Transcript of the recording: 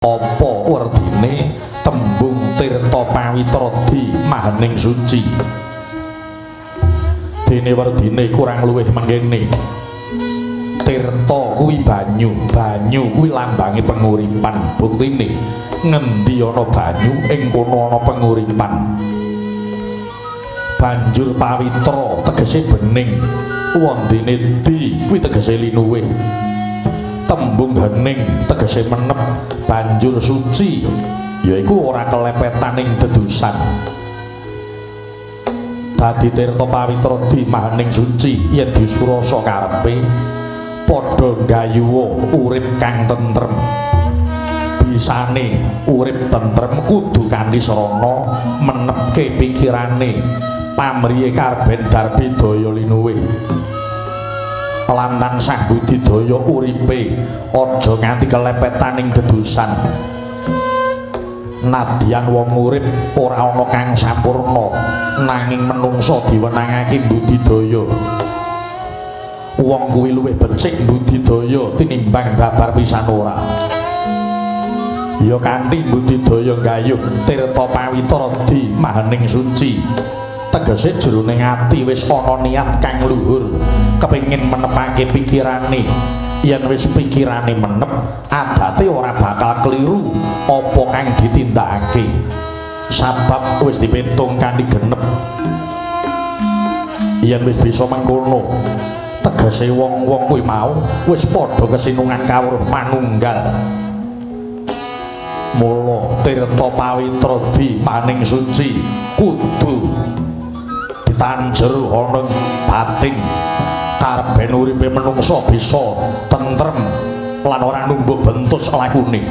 apa werdine tembung tirta pawitra di mahaning suci dene werdine kurang luwih mengkene tirta kuwi banyu kuwi lambange penguripan buktine ngendi ana banyu ing kono ana penguripan banjur pawitra tegese bening wondene di kuwi tegese linuwih tembung hening tegese menep banjur suci yaiku ora kelepetan ing dedusan dadi tirta pawitra di mahaning suci yen disurasa karepe padha gayuwa urip kang tentrem bisane urip tentrem kudu kanthi sarana menepke pikirane pamriye karben darbi daya linuwih lan tansah budidaya uripe aja nganti kelepetan ing dedusan nadyan wong urip ora ana kang sampurna nanging menungsa diwenangake budidaya wong kuwi luwih becik budidaya tinimbang babar pisan ora ya kanthi budidaya gayuh tirta pawitra di mahaning suci tegese jroning ati wis ana niat kang luhur kepengin menepake pikirane yen wis pikirane menep adate ora bakal kliru apa kang ditindakake sabab wis dipitung kanthi genep yen wis bisa mengkono tegese wong-wong kuwi mau wis padha kesinungan kawruh manunggal mula tirta pawitra di maning suci kudu ditanjer ana batin karben uripe menungsa bisa tentrem lan ora numbuk bentus lakune